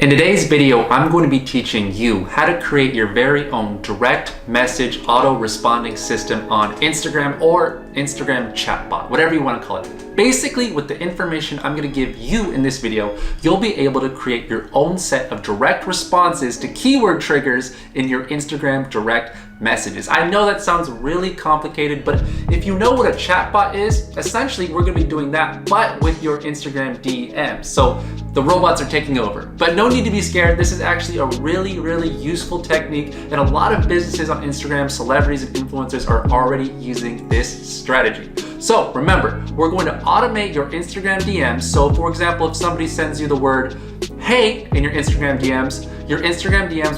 In today's video, I'm going to be teaching you how to create your very own direct message auto responding system on Instagram or Instagram chatbot, whatever you want to call it. Basically, with the information I'm going to give you in this video, you'll be able to create your own set of direct responses to keyword triggers in your Instagram direct messages. I know that sounds really complicated, but if you know what a chatbot is, essentially we're going to be doing that, but with your Instagram DMs. So the robots are taking over. But no need to be scared. This is actually a really useful technique, and a lot of businesses on Instagram, celebrities and influencers are already using this strategy. So remember, we're going to automate your Instagram DMs. So for example, if somebody sends you the word "hey" in your Instagram DMs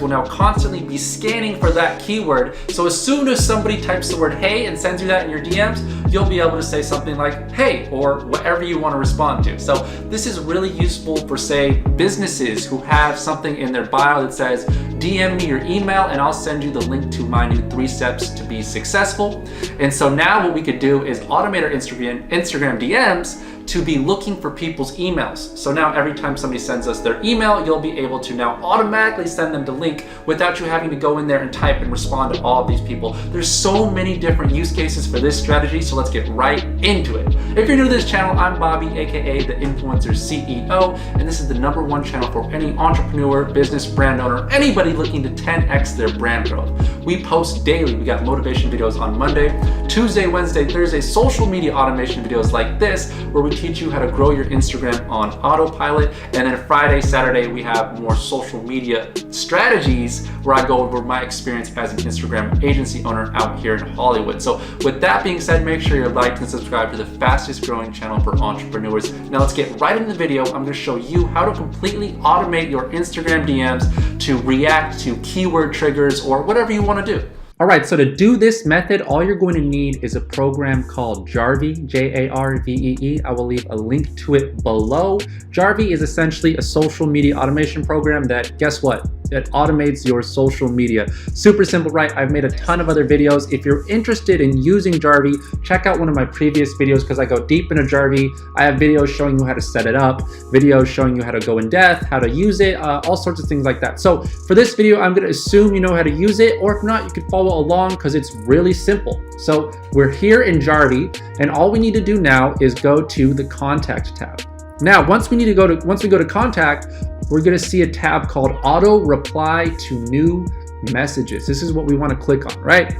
will now constantly be scanning for that keyword. So as soon as somebody types the word "hey" and sends you that in your DMs, you'll be able to say something like "hey" or whatever you want to respond to. So this is really useful for, say, businesses who have something in their bio that says, "DM me your email and I'll send you the link to my new 3 steps to be successful." And so now what we could do is automate our Instagram DMs to be looking for people's emails. So now every time somebody sends us their email, you'll be able to now automatically send them the link without you having to go in there and type and respond to all of these people. There's so many different use cases for this strategy, so let's get right into it. If you're new to this channel, I'm Bobby, aka the Influencer CEO, and this is the #1 channel for any entrepreneur, business, brand owner, anybody looking to 10x their brand growth. We post daily. We got motivation videos on Monday, Tuesday, Wednesday, Thursday, social media automation videos like this, where we teach you how to grow your Instagram on autopilot. And then Friday, Saturday, we have more social media strategies where I go over my experience as an Instagram agency owner out here in Hollywood. So with that being said, make sure you're liked and subscribed to the fastest growing channel for entrepreneurs. Now let's get right into the video. I'm going to show you how to completely automate your Instagram DMs to react to keyword triggers or whatever you want to do. All right, so to do this method, all you're going to need is a program called Jarvee, Jarvee. I will leave a link to it below. Jarvee is essentially a social media automation program that, guess what? It automates your social media. Super simple, right? I've made a ton of other videos. If you're interested in using Jarvee, check out one of my previous videos because I go deep into Jarvee. I have videos showing you how to set it up, videos showing you how to go in depth, how to use it, all sorts of things like that. So for this video, I'm gonna assume you know how to use it, or if not, you can follow along because it's really simple. So we're here in Jarvee, and all we need to do now is go to the Contact tab. Now, once we go to Contact, we're gonna see a tab called Auto Reply to New Messages. This is what we wanna click on, right?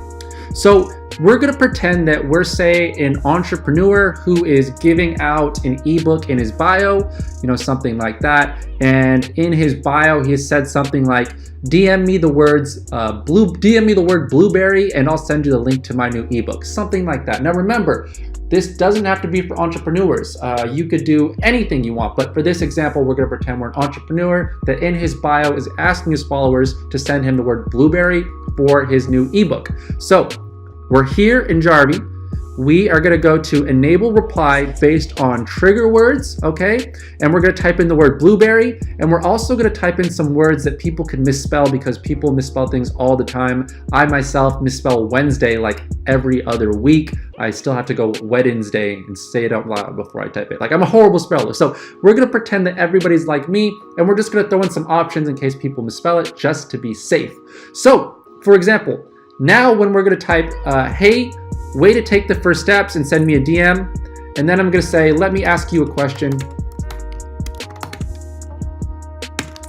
So we're gonna pretend that we're, say, an entrepreneur who is giving out an ebook in his bio, something like that. And in his bio, he has said something like, DM me the word blueberry and I'll send you the link to my new ebook, something like that. Now remember, this doesn't have to be for entrepreneurs. You could do anything you want, but for this example, we're gonna pretend we're an entrepreneur that in his bio is asking his followers to send him the word blueberry for his new ebook. So we're here in Jarvee. We are gonna go to enable reply based on trigger words, okay? And we're gonna type in the word blueberry, and we're also gonna type in some words that people can misspell because people misspell things all the time. I myself misspell Wednesday like every other week. I still have to go Wednesday and say it out loud before I type it. Like, I'm a horrible speller. So we're gonna pretend that everybody's like me, and we're just gonna throw in some options in case people misspell it just to be safe. So for example, now when we're gonna type, hey, way to take the first steps and send me a DM. And then I'm gonna say, let me ask you a question.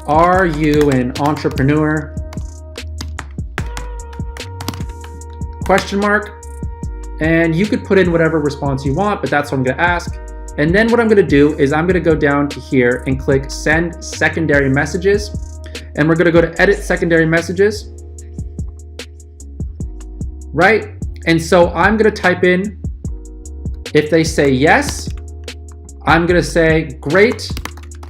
Are you an entrepreneur? Question mark. And you could put in whatever response you want, but that's what I'm gonna ask. And then what I'm gonna do is I'm gonna go down to here and click send secondary messages. And we're gonna go to edit secondary messages. Right? And so I'm gonna type in, if they say yes, I'm gonna say, great,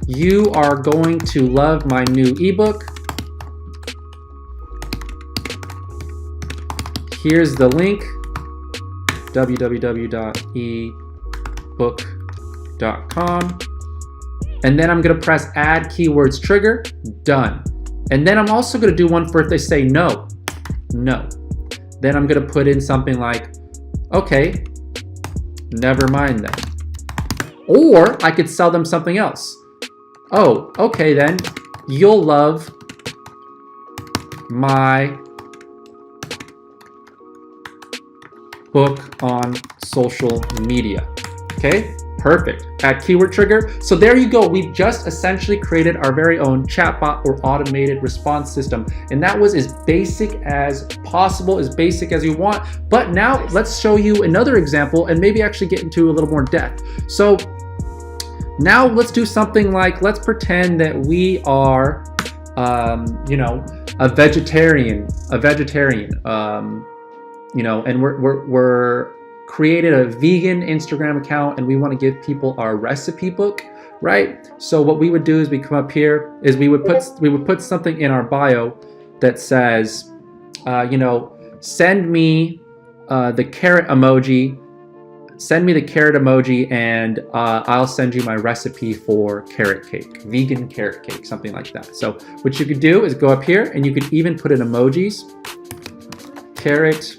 you are going to love my new ebook. Here's the link, www.ebook.com. And then I'm gonna press add keywords trigger, done. And then I'm also gonna do one for if they say no, no. Then I'm gonna put in something like, okay, never mind then. Or I could sell them something else. Oh, okay then, you'll love my book on social media. Okay, perfect. Add keyword trigger. So there you go. We've just essentially created our very own chatbot or automated response system. And that was as basic as possible, as basic as you want. But now let's show you another example and maybe actually get into a little more depth. So now let's do something like, let's pretend that we are, you know, a vegetarian, you know, and we're created a vegan Instagram account and we want to give people our recipe book, right? So what we would do is we come up here is we would put something in our bio that says, you know, send me the carrot emoji, and I'll send you my recipe for carrot cake, vegan carrot cake, something like that. So what you could do is go up here and you could even put in emojis, carrot.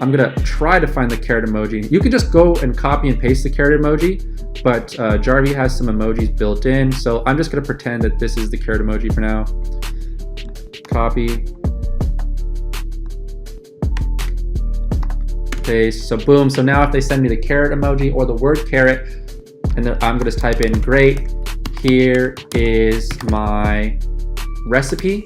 I'm gonna try to find the carrot emoji. You could just go and copy and paste the carrot emoji, but Jarvie has some emojis built in. So I'm just gonna pretend that this is the carrot emoji for now. Copy. Paste, so boom. So now if they send me the carrot emoji or the word carrot, and then I'm gonna type in, great, here is my recipe,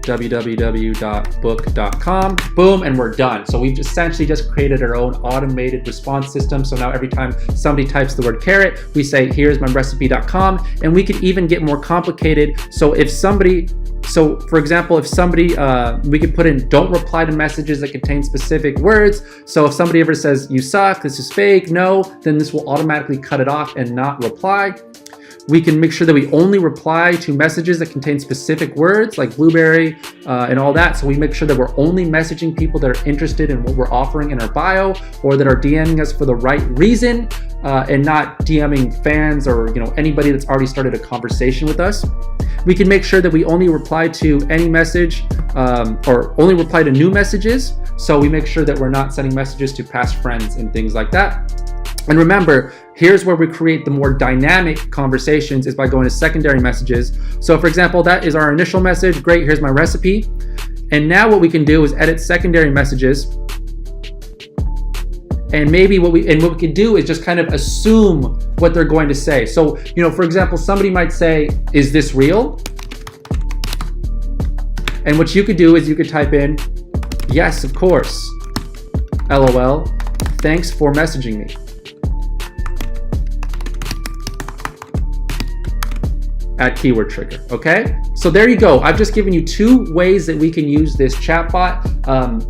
www.book.com, boom, and we're done. So we've essentially just created our own automated response system. So now every time somebody types the word carrot, we say, here's my recipe.com, and we could even get more complicated. So if somebody, so for example, if somebody, we could put in, don't reply to messages that contain specific words. So if somebody ever says, you suck, this is fake, no, then this will automatically cut it off and not reply. We can make sure that we only reply to messages that contain specific words like blueberry and all that. So we make sure that we're only messaging people that are interested in what we're offering in our bio or that are DMing us for the right reason and not DMing fans or, you know, anybody that's already started a conversation with us. We can make sure that we only reply to any message or only reply to new messages. So we make sure that we're not sending messages to past friends and things like that. And remember, here's where we create the more dynamic conversations is by going to secondary messages. So for example, that is our initial message. Great, here's my recipe. And now what we can do is edit secondary messages. And maybe what we can do is just kind of assume what they're going to say. So, you know, for example, somebody might say, is this real? And what you could do is you could type in, yes, of course. LOL, thanks for messaging me. Add keyword trigger, okay? So there you go. I've just given you two ways that we can use this chatbot,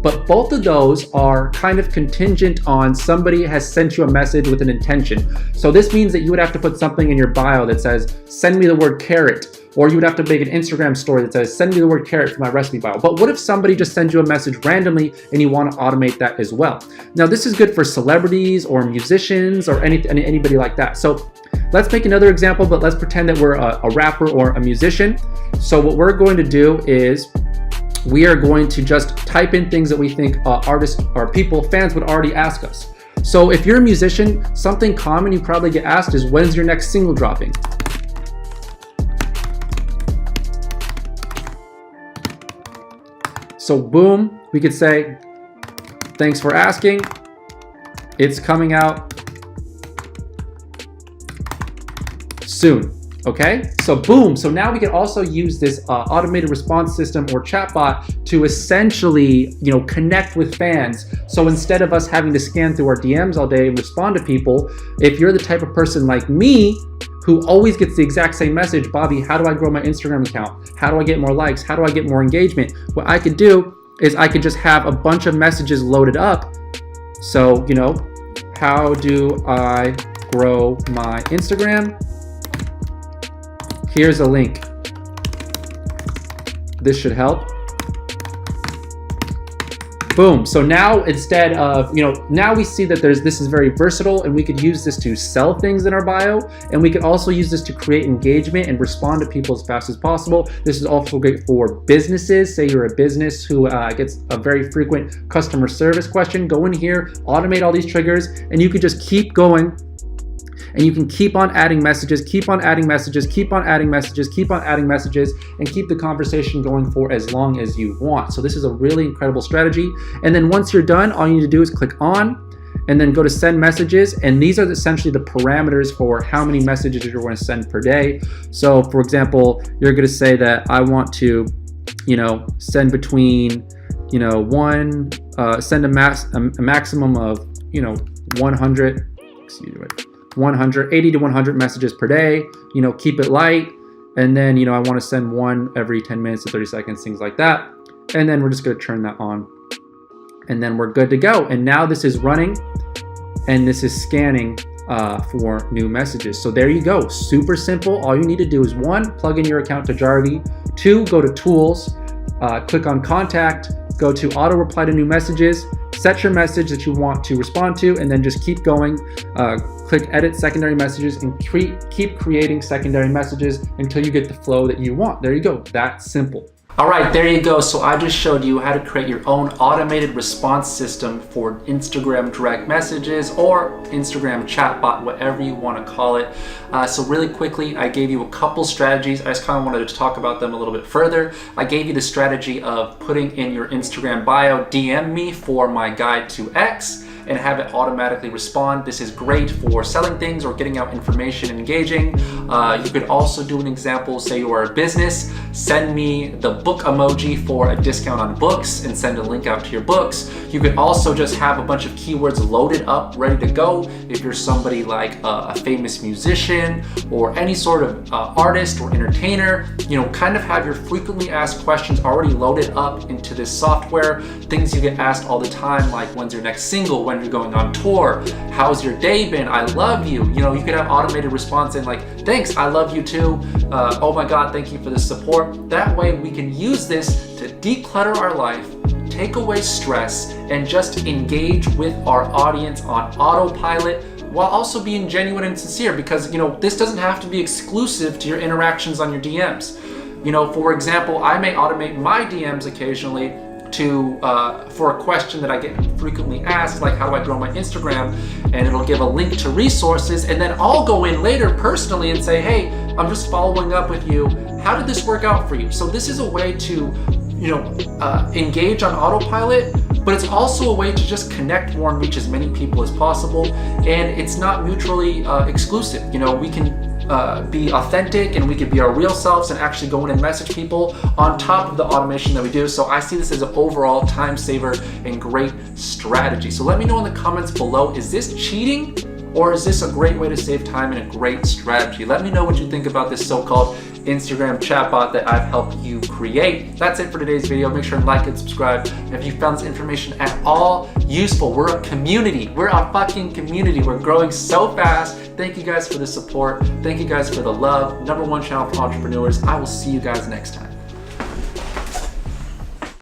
but both of those are kind of contingent on somebody has sent you a message with an intention. So this means that you would have to put something in your bio that says, send me the word carrot, or you would have to make an Instagram story that says, send me the word carrot for my recipe bio. But what if somebody just sends you a message randomly and you want to automate that as well? Now this is good for celebrities or musicians or anybody like that. So let's make another example, but let's pretend that we're a rapper or a musician. So what we're going to do is we are going to just type in things that we think artists or fans would already ask us. So if you're a musician, something common you probably get asked is, when's your next single dropping? So boom, we could say, thanks for asking. It's coming out soon. Okay, so boom. So now we can also use this automated response system or chatbot to essentially, you know, connect with fans. So instead of us having to scan through our DMs all day and respond to people, if you're the type of person like me who always gets the exact same message, Bobby, how do I grow my Instagram account? How do I get more likes? How do I get more engagement? What I could do is I could just have a bunch of messages loaded up. So, you know, how do I grow my Instagram? Here's a link. This should help. Boom. So now instead of, you know, now we see that this is very versatile and we could use this to sell things in our bio. And we could also use this to create engagement and respond to people as fast as possible. This is also great for businesses. Say you're a business who gets a very frequent customer service question. Go in here, automate all these triggers, and you could just keep going. And you can keep on adding messages, keep on adding messages, keep on adding messages, keep on adding messages, and keep the conversation going for as long as you want. So this is a really incredible strategy. And then once you're done, all you need to do is click on and then go to send messages. And these are essentially the parameters for how many messages you're going to send per day. So for example, you're going to say that I want to, send between, send a maximum of, 180 to 100 messages per day, keep it light. And then, I want to send one every 10 minutes to 30 seconds, things like that. And then we're just going to turn that on. And then we're good to go. And now this is running and this is scanning for new messages. So there you go. Super simple. All you need to do is 1, plug in your account to Jarvee. 2, go to tools, click on contact, go to auto reply to new messages, set your message that you want to respond to, and then just keep going. Click edit secondary messages and keep creating secondary messages until you get the flow that you want. There you go. That's simple. All right, there you go. So I just showed you how to create your own automated response system for Instagram direct messages or Instagram chatbot, whatever you want to call it. So really quickly, I gave you a couple strategies. I just kind of wanted to talk about them a little bit further. I gave you the strategy of putting in your Instagram bio, DM me for my guide to X, and have it automatically respond. This is great for selling things or getting out information and engaging. You could also do an example, say you are a business, send me the book emoji for a discount on books and send a link out to your books. You could also just have a bunch of keywords loaded up, ready to go. If you're somebody like a famous musician or any sort of artist or entertainer, kind of have your frequently asked questions already loaded up into this software. Things you get asked all the time, like when's your next single, when you're going on tour, how's your day been, I love you. You could have automated response in like, thanks, I love you too. Oh my God, thank you for the support. That way we can use this to declutter our life, take away stress, and just engage with our audience on autopilot while also being genuine and sincere, because this doesn't have to be exclusive to your interactions on your DMs. For example, I may automate my DMs occasionally for a question that I get frequently asked, like how do I grow my Instagram, and it'll give a link to resources, and then I'll go in later personally and say, hey, I'm just following up with you. How did this work out for you? So this is a way to engage on autopilot, but it's also a way to just connect more and reach as many people as possible. And it's not mutually exclusive. We can be authentic and we can be our real selves and actually go in and message people on top of the automation that we do. So I see this as an overall time saver and great strategy. So let me know in the comments below, is this cheating or is this a great way to save time and a great strategy? Let me know what you think about this so-called Instagram chatbot that I've helped you create. That's it for today's video. Make sure to like and subscribe if you found this information at all useful. We're a community. We're a fucking community. We're growing so fast. Thank you guys for the support. Thank you guys for the love. #1 channel for entrepreneurs. I will see you guys next time.